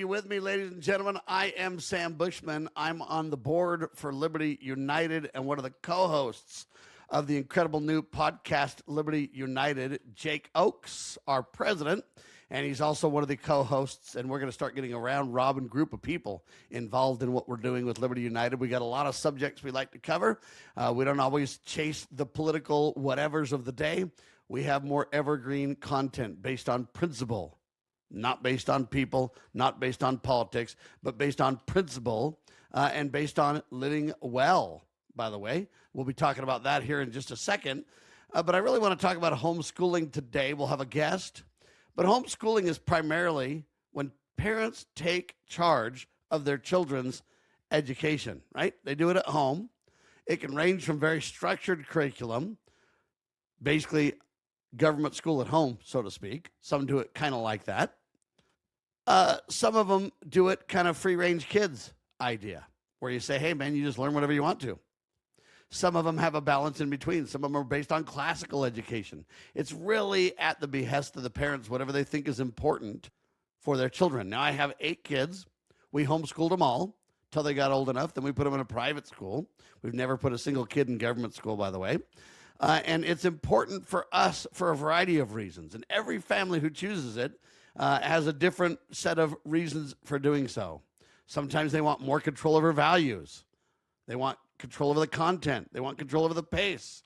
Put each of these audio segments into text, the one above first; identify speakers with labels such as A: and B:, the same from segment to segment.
A: you with me, ladies and gentlemen. I am Sam Bushman. I'm on the board for Liberty United and one of the co-hosts of the incredible new podcast, Liberty United. Jake Oakes, our president, and he's also one of the co-hosts, and we're going to start getting a round-robin group of people involved in what we're doing with Liberty United. We got a lot of subjects we like to cover. We don't always chase the political whatevers of the day. We have more evergreen content based on principle. Not based on people, not based on politics, but based on principle and based on living well, by the way. We'll be talking about that here in just a second. But I really want to talk about homeschooling today. We'll have a guest. But homeschooling is primarily when parents take charge of their children's education, right? They do it at home. It can range from very structured curriculum, basically government school at home, so to speak. Some do it kind of like that. Some of them do it kind of free-range kids idea, where you say, hey, man, you just learn whatever you want to. Some of them have a balance in between. Some of them are based on classical education. It's really at the behest of the parents, whatever they think is important for their children. Now, I have 8 kids. We homeschooled them all till they got old enough. Then we put them in a private school. We've never put a single kid in government school, by the way. And it's important for us for a variety of reasons. And every family who chooses it has a different set of reasons for doing so. Sometimes they want more control over values. They want control over the content. They want control over the pace.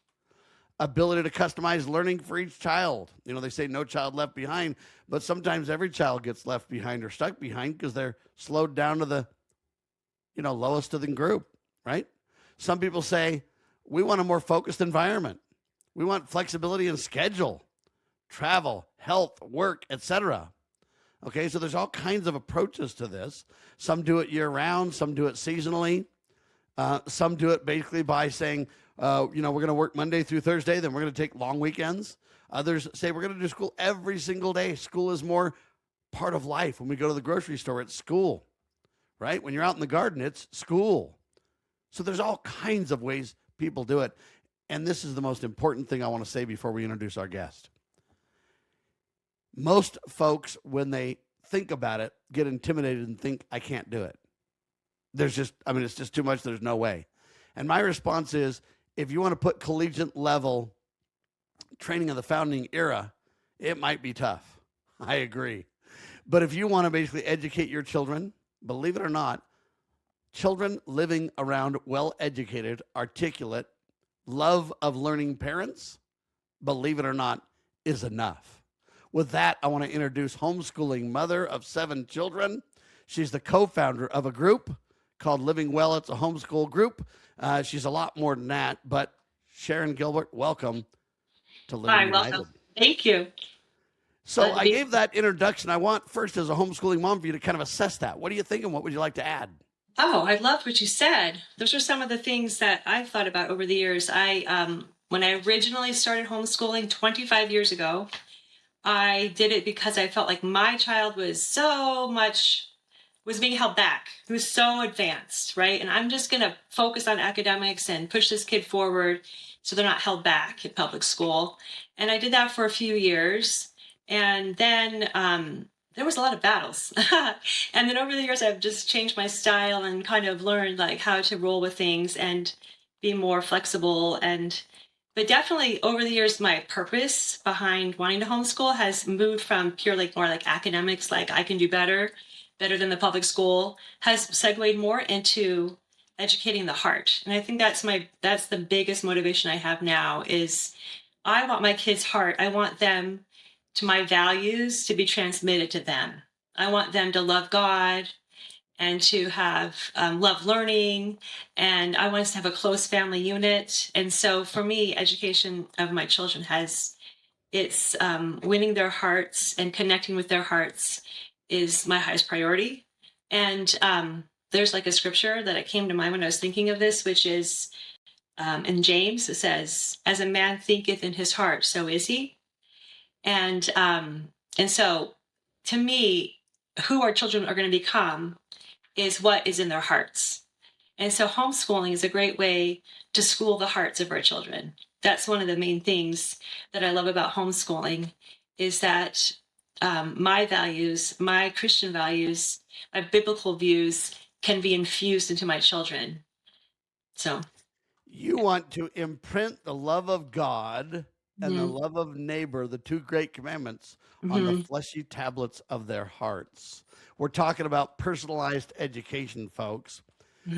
A: Ability to customize learning for each child. You know, they say no child left behind, but sometimes every child gets left behind or stuck behind because they're slowed down to the, lowest of the group, right? Some people say, we want a more focused environment. We want flexibility in schedule, travel, health, work, etc. Okay, so there's all kinds of approaches to this. Some do it year-round. Some do it seasonally. Some do it basically by saying, we're going to work Monday through Thursday, then we're going to take long weekends. Others say we're going to do school every single day. School is more part of life. When we go to the grocery store, it's school, right? When you're out in the garden, it's school. So there's all kinds of ways people do it. And this is the most important thing I want to say before we introduce our guest. Most folks, when they think about it, get intimidated and think, I can't do it. It's just too much. There's no way. And my response is, if you want to put collegiate level training of the founding era, it might be tough. I agree. But if you want to basically educate your children, believe it or not, children living around well-educated, articulate, love of learning parents, believe it or not, is enough. With that, I want to introduce homeschooling mother of 7 children. She's the co-founder of a group called Living Well. It's a homeschool group. She's a lot more than that, but Sharon Gilbert, welcome to Living United.
B: Hi, welcome. Thank you.
A: So I gave that introduction. I want first, as a homeschooling mom, for you to kind of assess that. What are you thinking? What would you like to add?
B: Oh, I loved what you said. Those are some of the things that I've thought about over the years. When I originally started homeschooling 25 years ago, I did it because I felt like my child was being held back. He was so advanced, right? And I'm just going to focus on academics and push this kid forward so they're not held back at public school. And I did that for a few years. And then there was a lot of battles. And then over the years, I've just changed my style and kind of learned like how to roll with things and be more flexible. But definitely over the years, my purpose behind wanting to homeschool has moved from pure more like academics, like I can do better than the public school, has segued more into educating the heart. And I think that's the biggest motivation I have now is I want my kids' heart. I want my values to be transmitted to them. I want them to love God and to have love learning. And I want us to have a close family unit. And so for me, education of my children it's winning their hearts and connecting with their hearts is my highest priority. And there's like a scripture that came to mind when I was thinking of this, which is in James, it says, as a man thinketh in his heart, so is he. And so to me, who our children are going to become is what is in their hearts. And so homeschooling is a great way to school the hearts of our children. That's one of the main things that I love about homeschooling is that my values, my Christian values, my biblical views can be infused into my children. So,
A: You want to imprint the love of God and the
B: mhm,
A: love of neighbor, the two great commandments, on the
B: mhm,
A: fleshy tablets of their hearts. We're talking about personalized education, folks.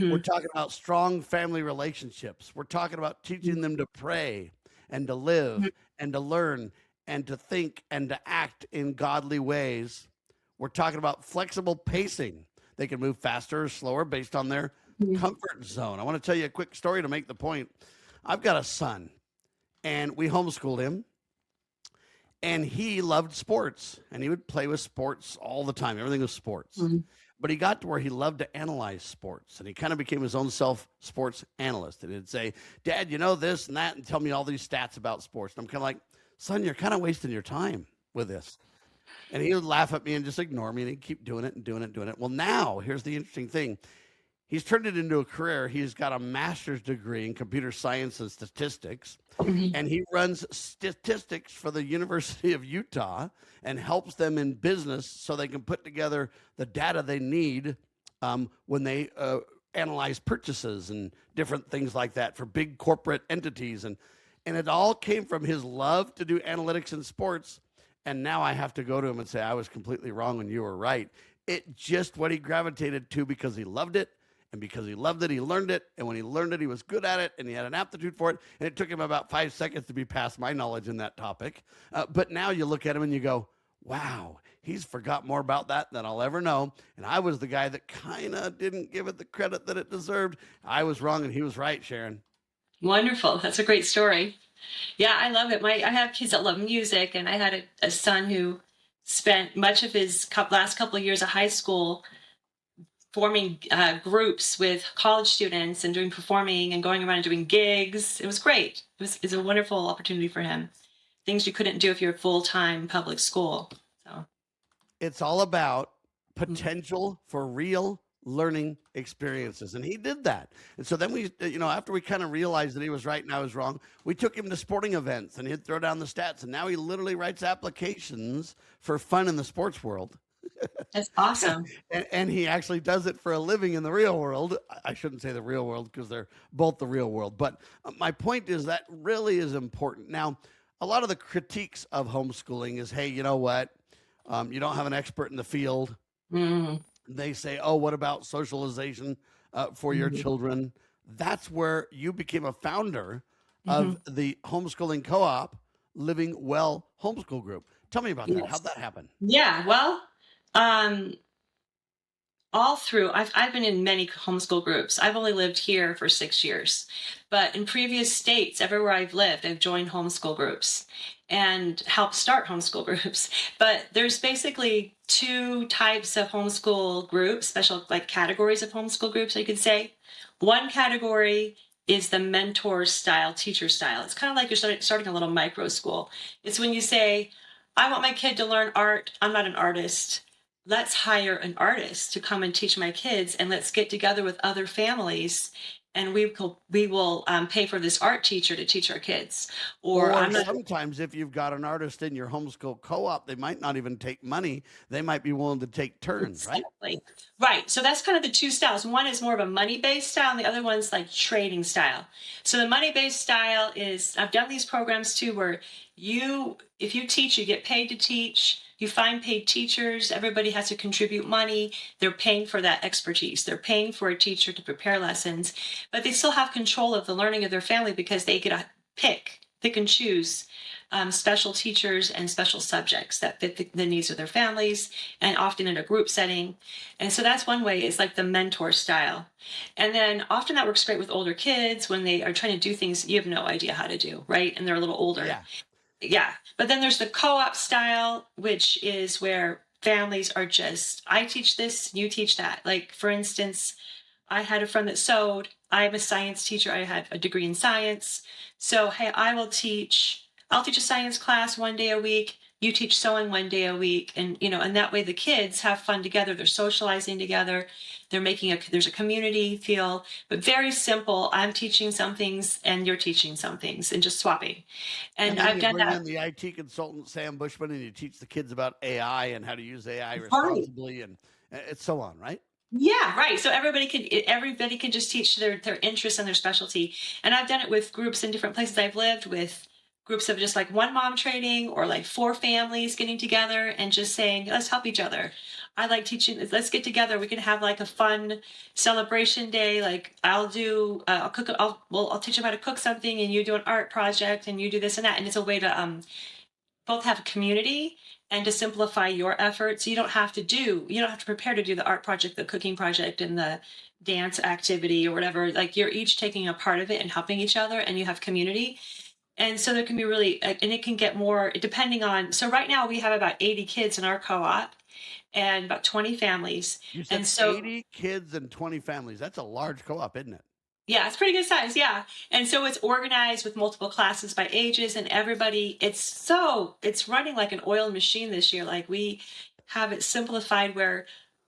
A: We're
B: mhm,
A: talking about strong family relationships. We're talking about teaching them to pray and to live
B: mhm,
A: and to learn and to think and to act in godly ways. We're talking about flexible pacing. They can move faster or slower based on their
B: mhm,
A: comfort zone. I want to tell you a quick story to make the point. I've got a son, and we homeschooled him, and he loved sports, and he would play with sports all the time. Everything was sports.
B: mhm.
A: But he got to where he loved to analyze sports, and he kind of became his own self sports analyst. And he'd say, Dad, you know this and that, and tell me all these stats about sports. And I'm kind of like, son, you're kind of wasting your time with this. And he would laugh at me and just ignore me, and he'd keep doing it and doing it and doing it. Well, now here's the interesting thing. He's turned it into a career. He's got a master's degree in computer science and statistics,
B: Mhm.
A: and he runs statistics for the University of Utah and helps them in business so they can put together the data they need when they analyze purchases and different things like that for big corporate entities. And it all came from his love to do analytics in sports. And now I have to go to him and say, I was completely wrong and you were right. It just what he gravitated to because he loved it. And because he loved it, he learned it. And when he learned it, he was good at it and he had an aptitude for it. And it took him about 5 seconds to be past my knowledge in that topic. But now you look at him and you go, wow, he's forgot more about that than I'll ever know. And I was the guy that kind of didn't give it the credit that it deserved. I was wrong and he was right, Sharon.
B: Wonderful. That's a great story. Yeah, I love it. I have kids that love music, and I had a son who spent much of his last couple of years of high school forming groups with college students and doing performing and going around and doing gigs. It was great. It's a wonderful opportunity for him. Things you couldn't do if you're full time public school. So,
A: It's all about
B: mm,
A: potential for real learning experiences. And he did that. And so then we, after we kind of realized that he was right and I was wrong, we took him to sporting events and he'd throw down the stats. And now he literally writes applications for fun in the sports world.
B: that's awesome.
A: And he actually does it for a living in the real world. I shouldn't say the real world because they're both the real world. But my point is that really is important. Now, a lot of the critiques of homeschooling is, hey, you know what? You don't have an expert in the field.
B: Mhm,
A: They say, oh, what about socialization for your
B: mhm,
A: children? That's where you became a founder of
B: mhm.
A: the homeschooling co-op Living Well homeschool group. Tell me about that. How'd
B: Yes.
A: that happen?
B: Yeah. Well, um, all through I've been in many homeschool groups. I've only lived here for 6 years, but in previous states everywhere I've lived I've joined homeschool groups and helped start homeschool groups. But there's basically two types of homeschool groups, special like categories of homeschool groups I could say. One category is the mentor style, teacher style. It's kind of like you're starting a little micro school. It's when you say, I want my kid to learn art, I'm not an artist, let's hire an artist to come and teach my kids, and let's get together with other families, and we will pay for this art teacher to teach our kids. Or
A: Or
B: I'm not.
A: sometimes if you've got an artist in your homeschool co-op, they might not even take money. They might be willing to take turns, right?
B: Exactly. Right. So that's kind of the two styles. One is more of a money-based style, and the other one's like trading style. So the money-based style is I've done these programs too where if you teach, you get paid to teach. You find paid teachers, everybody has to contribute money. They're paying for that expertise. They're paying for a teacher to prepare lessons, but they still have control of the learning of their family because they get to pick and choose special teachers and special subjects that fit the needs of their families and often in a group setting. And so that's one way is like the mentor style. And then often that works great with older kids when they are trying to do things you have no idea how to do, right? And they're a little older.
A: Yeah.
B: Yeah. But then there's the co-op style, which is where families are just, I teach this, you teach that. Like for instance, I had a friend that sewed. I'm a science teacher. I had a degree in science. So, hey, I'll teach a science class 1 day a week. you teach sewing one day a week, and and that way the kids have fun together, they're socializing together, they're making there's a community feel, but very simple. I'm teaching some things and you're teaching some things and just swapping.
A: And
B: And
A: then
B: I've
A: you
B: done
A: bring
B: that.
A: in the IT consultant, Sam Bushman, and you teach the kids about AI and how to use AI
B: Right.
A: responsibly, and it's so on, right?
B: Yeah, right. So everybody can just teach their interests and their specialty. And I've done it with groups in different places I've lived, with groups of just like one mom training, or like four families getting together and just saying, let's help each other. I like teaching. Let's get together. We can have like a fun celebration day. Like I'll cook. I'll teach them how to cook something, and you do an art project, and you do this and that. And it's a way to both have a community and to simplify your efforts. You don't have to prepare to do the art project, the cooking project, and the dance activity or whatever. Like, you're each taking a part of it and helping each other, and you have community. And so there can be really, and it can get more depending on. So right now we have about 80 kids in our co-op and about 20 families.
A: You said
B: And so
A: 80 kids and 20 families. That's a large co-op, isn't it?
B: yeah, it's pretty good size. Yeah. And so it's organized with multiple classes by ages, and everybody, it's running like an oiled machine this year. Like, we have it simplified where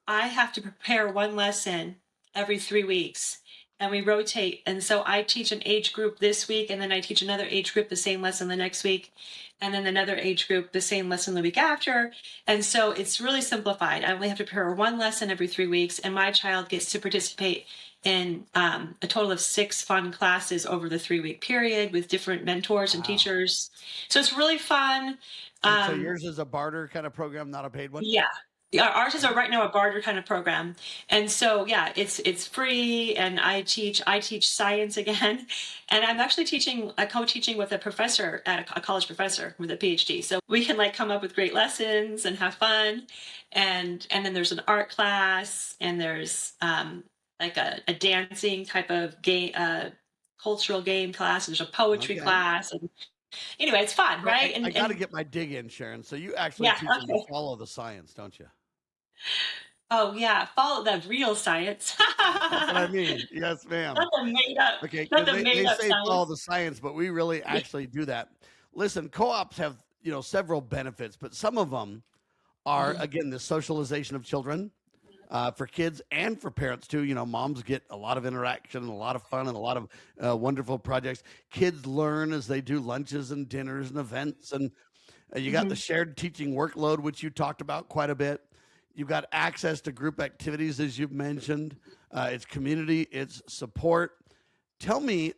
B: I have to prepare one lesson every 3 weeks, and we rotate. And so I teach an age group this week, and then I teach another age group the same lesson the next week, and then another age group the same lesson the week after. And so it's really simplified. I only have to prepare one lesson every 3 weeks, and my child gets to participate in a total of 6 fun classes over the 3 week period with different mentors and
A: Wow.
B: teachers. So it's really fun.
A: And so
B: Um,
A: yours is a barter kind of program, not a paid one?
B: yeah. Yeah, ours is
A: Okay.
B: a right now a barter kind of program, and so yeah, it's free. And I teach science again, and I'm actually co-teaching with a professor at a college professor with a PhD. So we can like come up with great lessons and have fun, and then there's an art class, and there's like a dancing type of game, cultural game class. There's a poetry
A: Okay.
B: class, and anyway, it's fun,
A: So
B: right?
A: I
B: And
A: got to get my dig in, Sharon. So you actually
B: yeah,
A: teach them to
B: okay.
A: follow the science, don't you?
B: Oh yeah, follow the real science.
A: That's what I mean. Yes, ma'am.
B: Not the made up,
A: Okay,
B: not
A: because
B: the
A: they
B: made up
A: say follow
B: science.
A: the science, but we really
B: Yeah.
A: actually do that. Listen, co-ops have, several benefits, but some of them are,
B: Mhm.
A: again, the socialization of children, for kids and for parents too. Moms get a lot of interaction and a lot of fun and a lot of wonderful projects. Kids learn as they do lunches and dinners and events, and you got the
B: Mhm.
A: shared teaching workload, which you talked about quite a bit. You've got access to group activities, as you've mentioned. It's community, it's support. Tell me,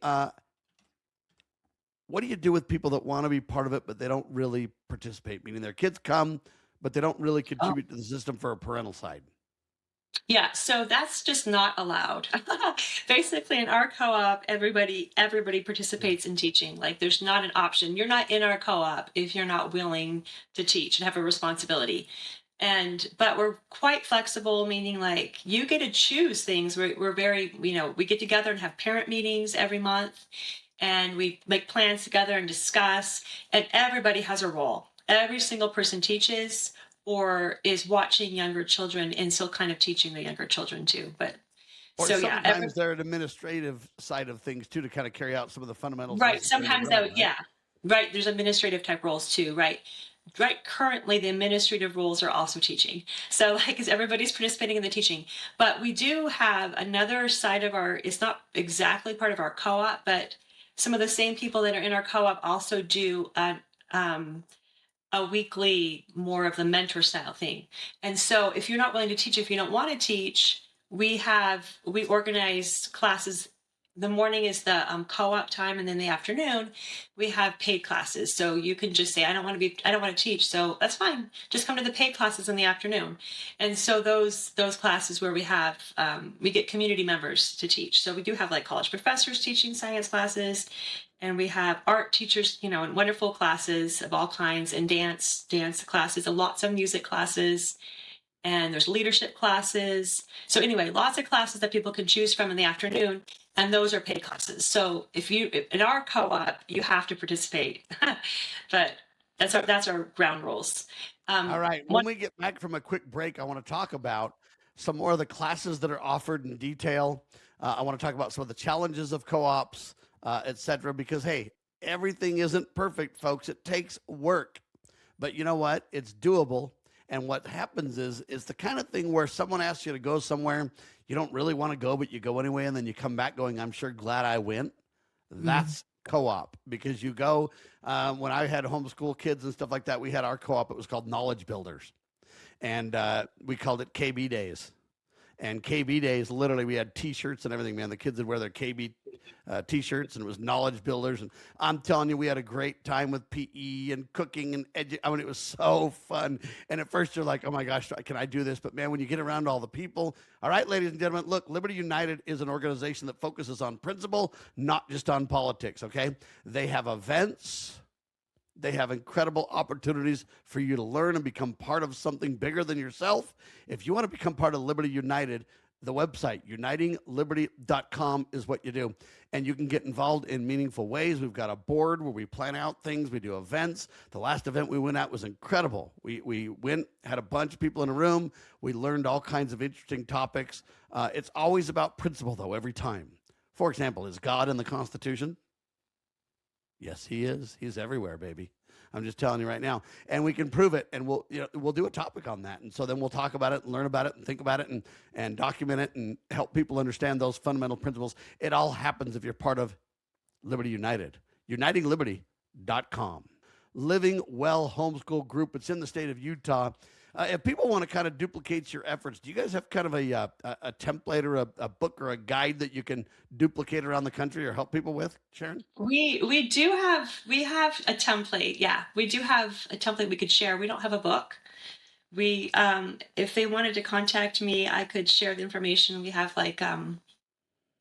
A: what do you do with people that want to be part of it, but they don't really participate? Meaning their kids come, but they don't really
B: Oh,
A: contribute to the system for a parental side.
B: yeah, so that's just not allowed. Basically, in our co-op, everybody
A: Yeah.
B: participates in teaching. Like, there's not an option. You're not in our co-op if you're not willing to teach and have a responsibility. And but we're quite flexible, meaning like you get to choose things. We're very, we get together and have parent meetings every month, and we make plans together and discuss, and everybody has a role. Every single person teaches or is watching younger children and still kind of teaching the younger children too. But
A: Or
B: so yeah,
A: sometimes they're an administrative side of things too, to kind of carry out some of the fundamentals
B: right.
A: necessary to
B: Sometimes
A: run,
B: that,
A: right?
B: yeah, right. There's administrative type roles too, right? Right. Currently, the administrative roles are also teaching. So, like, 'cause everybody's participating in the teaching. But we do have another side of our. It's not exactly part of our co-op, but some of the same people that are in our co-op also do um, a weekly, more of the mentor style thing. And so if you're not willing to teach, if you don't want to teach, we organize classes. The morning is the co-op time, and then the afternoon we have paid classes. So you can just say, I don't want to teach, so that's fine, just come to the paid classes in the afternoon. And so those classes where we get community members to teach. So we do have like college professors teaching science classes, and we have art teachers, and wonderful classes of all kinds, and dance classes, and lots of music classes, and there's leadership classes. So anyway, lots of classes that people can choose from in the afternoon, and those are paid classes. So if you in our co-op, you have to participate. But that's our ground rules.
A: All right. When
B: One.
A: we get back from a quick break, I want to talk about some more of the classes that are offered in detail. I want to talk about some of the challenges of co-ops, et cetera, because hey, everything isn't perfect, folks. It takes work. but you know what? It's doable. And what happens is the kind of thing where someone asks you to go somewhere you don't really want to go, but you go anyway, and then you come back going, "I'm sure glad I went."
B: Mm.
A: That's co-op because you go. When I had homeschool kids and stuff like that, we had our co-op. It was called Knowledge Builders, and we called it KB Days. And KB Days, literally, we had T-shirts and everything. Man, the kids would wear their KB T-shirts, and it was knowledge builders. And I'm telling you, we had a great time with PE and cooking and I mean, it was so fun. And at first, you're like, "Oh my gosh, can I do this?" But man, when you get around all the people, all right, ladies and gentlemen, look, Liberty United is an organization that focuses on principle, not just on politics. Okay, they have events. They have incredible opportunities for you to learn and become part of something bigger than yourself. If you want to become part of Liberty United, the website, unitingliberty.com, is what you do. And you can get involved in meaningful ways. We've got a board where we plan out things, we do events. The last event we went at was incredible. We went, had a bunch of people in a room. We learned all kinds of interesting topics. It's always about principle, though, every time. For example, is God in the Constitution? Yes, he is. He's everywhere, baby. I'm just telling you right now, and we can prove it. And we'll do a topic on that, and so then we'll talk about it and learn about it and think about it and document it and help people understand those fundamental principles. It all happens if you're part of Liberty United, unitingliberty.com. Living Well Homeschool Group. It's in the state of Utah. If people want to kind of duplicate your efforts, do you guys have kind of a template or a book or a guide that you can duplicate around the country or help people with, Sharon?
B: We have a template. Yeah, we do have a template we could share. We don't have a book. We if they wanted to contact me, I could share the information. We have like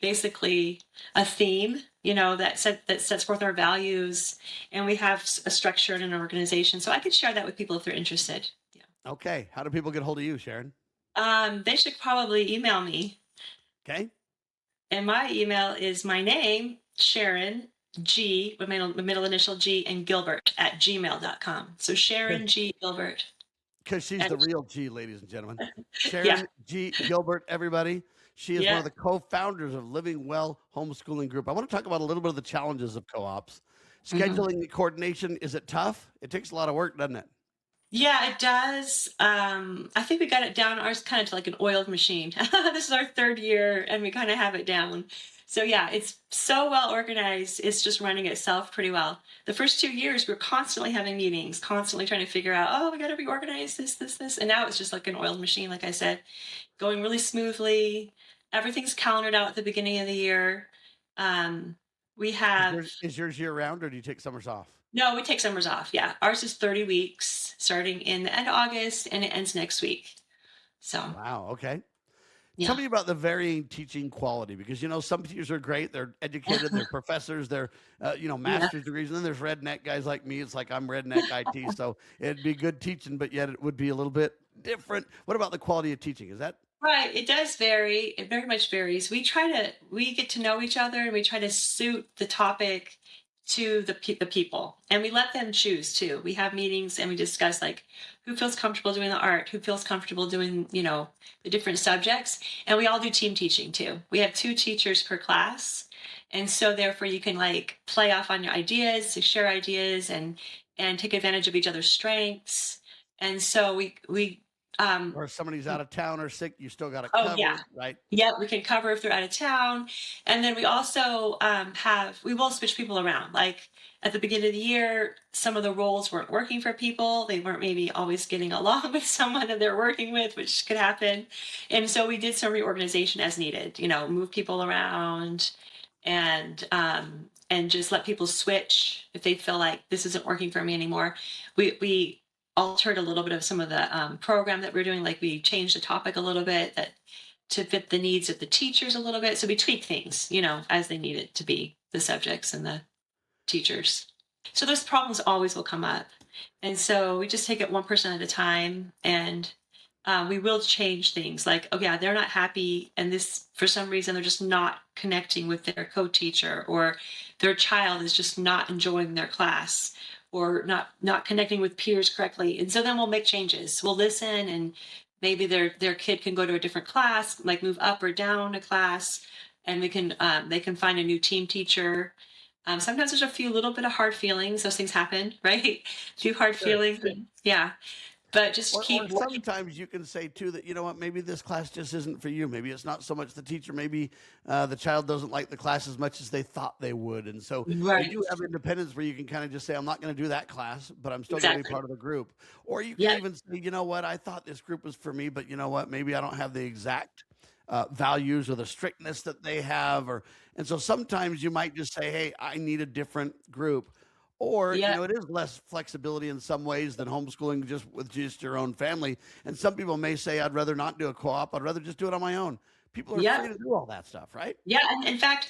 B: basically a theme, that sets forth our values, and we have a structure and an organization. So I could share that with people if they're interested. Yeah.
A: Okay. How do people get hold of you, Sharon?
B: They should probably email me,
A: Okay.
B: and my email is my name, Sharon G, with my middle initial G, and Gilbert at gmail.com. So Sharon G Gilbert.
A: Because she's
B: At,
A: the real G, ladies and gentlemen.
B: yeah.
A: Sharon G. Gilbert, everybody. She is one
B: Yeah.
A: of the co-founders of Living Well Homeschooling Group. I want to talk about a little bit of the challenges of co-ops.
B: Mhm.
A: Scheduling and coordination, is it tough? It takes a lot of work, doesn't it?
B: Yeah, it does. I think we got it down ours kind of to like an oiled machine. This is our third year and we kind of have it down. So yeah, it's so well organized. It's just running itself pretty well. The first 2 years, we're constantly having meetings, constantly trying to figure out, oh, we got to reorganize this. And now it's just like an oiled machine, like I said, going really smoothly. Everything's calendared out at the beginning of the year. Um, we
A: Is
B: have
A: yours, is yours year round or do you take summers off?
B: No, we take summers off. Yeah. Ours is 30 weeks starting in the end of August and it ends next week. So,
A: Wow. Okay. Tell
B: yeah.
A: me about the varying teaching quality because some teachers are great. They're educated. They're professors. They're
B: Yeah.
A: master's degrees. And then there's redneck guys like me. It's like I'm redneck IT, so it'd be good teaching, but yet it would be a little bit different. What about the quality of teaching? Is that
B: Right. It does vary. It very much varies. We get to know each other and we try to suit the topic to the people, and we let them choose too. We have meetings and we discuss like who feels comfortable doing the art, who feels comfortable doing, the different subjects. And we all do team teaching too. We have 2 teachers per class. And so therefore you can like play off on your ideas, to share ideas and take advantage of each other's strengths. And so we
A: or if somebody's out of town or sick, you still got to
B: oh yeah.
A: cover, right?
B: Yep, we can cover if they're out of town. And then we also we will switch people around. Like at the beginning of the year, some of the roles weren't working for people. They weren't maybe always getting along with someone that they're working with, which could happen. And so we did some reorganization as needed, move people around and just let people switch if they feel like this isn't working for me anymore. We altered a little bit of some of the program that we're doing. Like we changed the topic a little bit to fit the needs of the teachers a little bit. So we tweak things, as they need it to be, the subjects and the teachers. So those problems always will come up. And so we just take it one person at a time, and we will change things like, oh yeah, they're not happy. And this, for some reason, they're just not connecting with their co-teacher, or their child is just not enjoying their class, or not connecting with peers correctly. And so then we'll make changes. We'll listen, and maybe their kid can go to a different class, like move up or down a class, and they can find a new team teacher. Sometimes there's a few little bit of hard feelings. Those things happen, right? A few hard
A: Sure.
B: feelings. Yeah. But just
A: Or
B: keep working.
A: sometimes you can say too that, you know what, maybe this class just isn't for you. Maybe it's not so much the teacher. Maybe the child doesn't like the class as much as they thought they would. And so they
B: Right.
A: do have independence where you can kind of just say, I'm not going to do that class, but I'm still going to be
B: Exactly.
A: part of the group. Or you can
B: Yeah.
A: even say, you know what, I thought this group was for me, but you know what, maybe I don't have the exact values or the strictness that they have. Or and so sometimes you might just say, hey, I need a different group. Or, you
B: Yeah.
A: know, it is less flexibility in some ways than homeschooling just with just your own family. And some people may say, I'd rather not do a co-op. I'd rather just do it on my own. People are
B: Yeah.
A: free to do all that stuff, right?
B: Yeah, and in fact,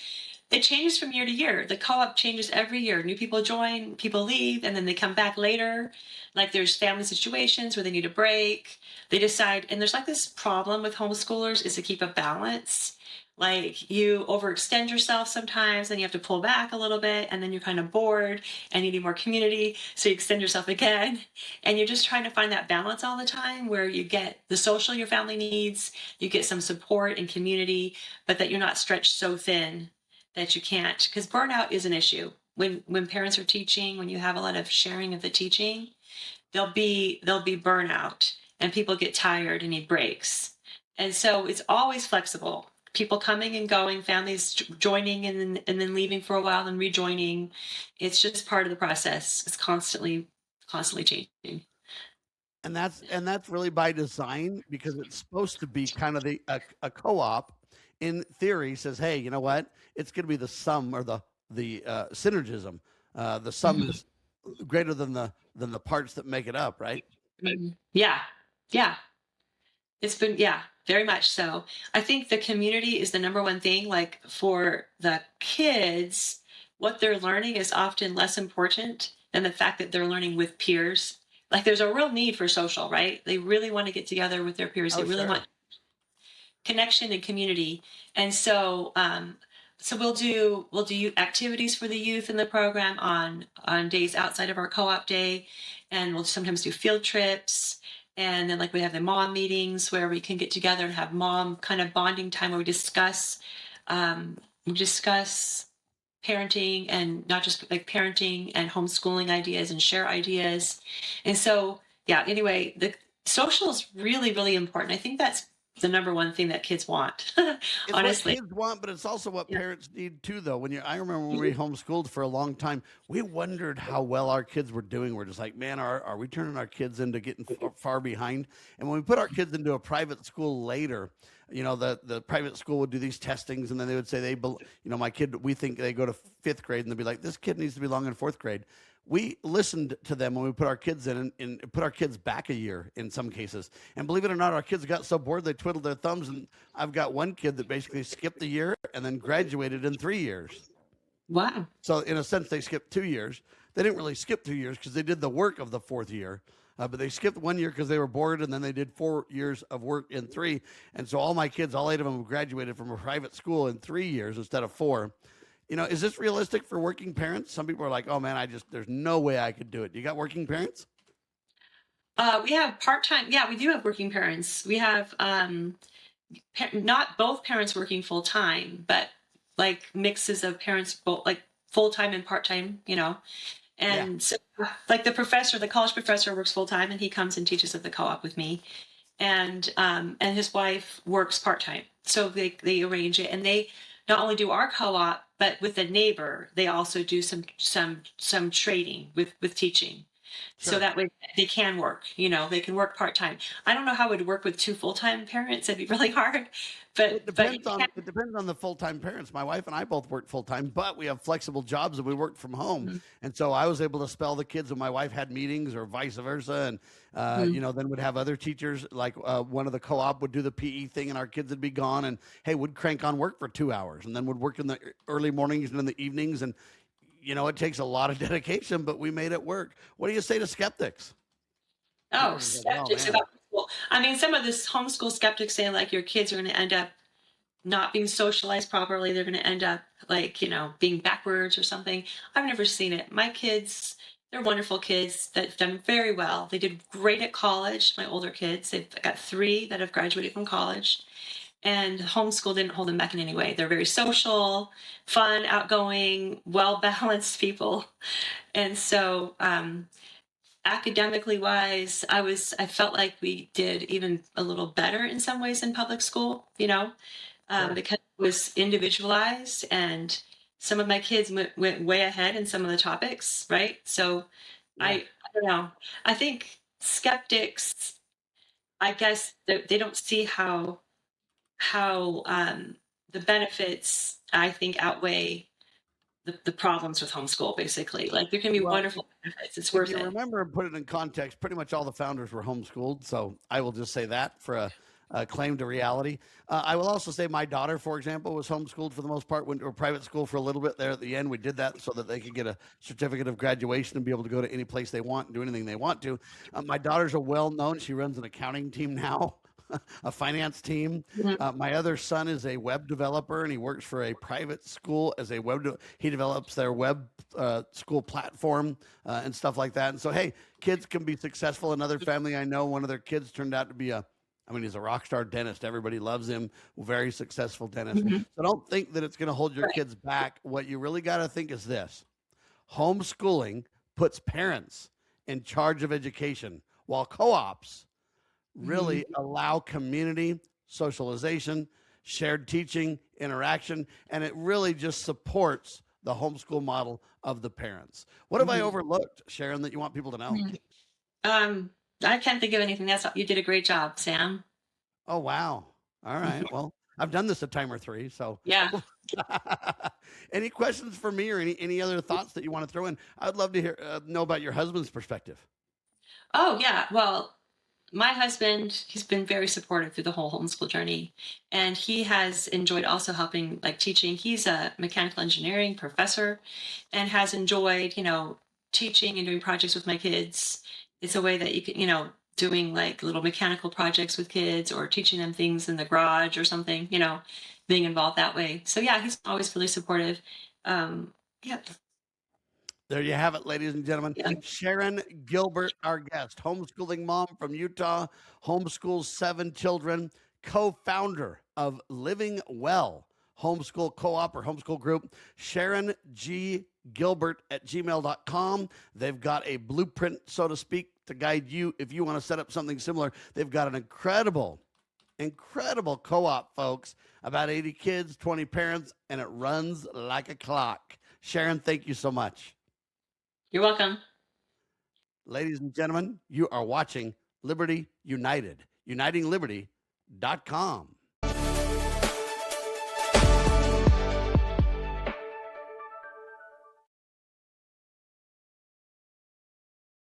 B: it changes from year to year. The co-op changes every year. New people join, people leave, and then they come back later. Like there's family situations where they need a break. They decide, and there's like this problem with homeschoolers is to keep a balance. Like you overextend yourself sometimes, and you have to pull back a little bit, and then you're kind of bored and you need more community. So you extend yourself again. And you're just trying to find that balance all the time where you get the social your family needs, you get some support and community, but that you're not stretched so thin that you can't, because burnout is an issue when parents are teaching, when you have a lot of sharing of the teaching, there'll be burnout and people get tired and need breaks. And so it's always flexible, people coming and going, families joining and then leaving for a while and rejoining. It's just part of the process. It's constantly changing.
A: And that's really by design because it's supposed to be kind of a co-op in theory says, hey, you know what? It's going to be the sum or the synergism. The sum
B: Mhm.
A: is greater than the parts that make it up, right?
B: Mhm. Yeah. Yeah. It's been, yeah, very much so. I think the community is the number one thing. Like for the kids, what they're learning is often less important than the fact that they're learning with peers. Like there's a real need for social, right? They really want to get together with their peers. They
A: Oh,
B: really
A: sure.
B: want connection and community. And so we'll do activities for the youth in the program on days outside of our co-op day, and we'll sometimes do field trips. And then like we have the mom meetings where we can get together and have mom kind of bonding time where we discuss parenting, and not just like parenting and homeschooling ideas, and share ideas. And so, yeah, anyway, the social is really, really important. I think that's the number one thing that kids want,
A: It's what
B: honestly.
A: kids want, but it's also what
B: Yeah.
A: parents need too, though. I remember when we
B: Mhm.
A: homeschooled for a long time, we wondered how well our kids were doing. We're just like, man, are we turning our kids into getting far behind? And when we put our kids into a private school later, you know, the private school would do these testings, and then they would say you know, my kid, we think they go to fifth grade, and they'd be like, this kid needs to belong in fourth grade. We listened to them when we put our kids in and put our kids back a year in some cases. And believe it or not, our kids got so bored they twiddled their thumbs. And I've got one kid that basically skipped a year and then graduated in 3 years.
B: Wow.
A: So in a sense, they skipped 2 years. They didn't really skip 2 years because they did the work of the fourth year. But they skipped one year because they were bored, and then they did 4 years of work in three. And so all my kids, all eight of them, graduated from a private school in 3 years instead of four. You know, is this realistic for working parents? Some people are like, "Oh man, there's no way I could do it." You got working parents?
B: We have part-time. Yeah, we do have working parents. We have not both parents working full-time, but like mixes of parents, both like full-time and part-time.
A: Yeah,
B: And so, like the college professor works full-time, and he comes and teaches at the co-op with me. And his wife works part-time, so they arrange it, and they not only do our co-op, but with a neighbor they also do some trading with teaching, so
A: sure.
B: that way they can work. They can work part-time. I don't know how it would work with two full-time parents. It'd be really hard, but you can.
A: It depends on the full time parents. My wife and I both work full time, but we have flexible jobs and we work from home.
B: Mhm.
A: And so I was able to spell the kids when my wife had meetings, or vice versa. And you
B: Mhm.
A: know, then would have other teachers like one of the co-op would do the PE thing, and our kids would be gone. And hey, would crank on work for 2 hours, and then would work in the early mornings and in the evenings. And you know, it takes a lot of dedication, but we made it work. What do you say to skeptics? People
B: Oh,
A: are just like, oh
B: skeptics
A: man.
B: about school. I mean, some of this homeschool skeptics say like your kids are going to end up not being socialized properly. They're going to end up like being backwards or something. I've never seen it. My kids, they're wonderful kids that've done very well. They did great at college. My older kids, they've got three that have graduated from college, and homeschool didn't hold them back in any way. They're very social, fun, outgoing, well balanced people. And so, academically wise, I felt like we did even a little better in some ways in public school,
A: Sure.
B: because it was individualized, and some of my kids went way ahead in some of the topics, right? So
A: Yeah.
B: I don't know. I think skeptics, I guess they don't see how the benefits, I think, outweigh the problems with homeschool. Basically, like there can be
A: Well,
B: wonderful benefits. It's
A: if
B: worth
A: you
B: it.
A: remember and put it in context, pretty much all the founders were homeschooled. So I will just say that for a claim to reality. I will also say my daughter, for example, was homeschooled for the most part, went to a private school for a little bit there at the end. We did that so that they could get a certificate of graduation and be able to go to any place they want and do anything they want to. My daughter's a well known, she runs an accounting team now. A finance team.
B: Mhm.
A: My other son is a web developer, and he works for a private school as a he develops their web school platform and stuff like that. And so, hey, kids can be successful. Another family I know, one of their kids turned out to be he's a rock star dentist. Everybody loves him. Very successful dentist.
B: Mhm.
A: So don't think that it's going to hold your
B: Right.
A: kids back. What you really got to think is this: homeschooling puts parents in charge of education, while co-ops
B: Mhm.
A: really allow community, socialization, shared teaching, interaction, and it really just supports the homeschool model of the parents. What have I
B: Mhm.
A: overlooked, Sharon, that you want people to know?
B: Mhm. Um, I can't think of anything. You did a great job, Sam.
A: Oh, wow. All right. Well, I've done this a time or three, so
B: Yeah.
A: any questions for me or any other thoughts that you want to throw in? I'd love to hear know about your husband's perspective.
B: Oh, yeah. Well, my husband, he's been very supportive through the whole homeschool journey, and he has enjoyed also helping, like teaching. He's a mechanical engineering professor and has enjoyed, teaching and doing projects with my kids. It's a way that you can, doing like little mechanical projects with kids or teaching them things in the garage or something, being involved that way. So yeah, he's always really supportive. Yeah.
A: There you have it, ladies and gentlemen.
B: Yeah.
A: Sharon Gilbert, our guest, homeschooling mom from Utah, homeschools 7 children, co founder of Living Well Homeschool Co op or Homeschool Group. Sharon G. Gilbert at gmail.com. They've got a blueprint, so to speak, to guide you if you want to set up something similar. They've got an incredible co op, folks. About 80 kids, 20 parents, and it runs like a clock. Sharon, thank you so much.
B: You're welcome.
A: Ladies and gentlemen, you are watching Liberty United, unitingliberty.com.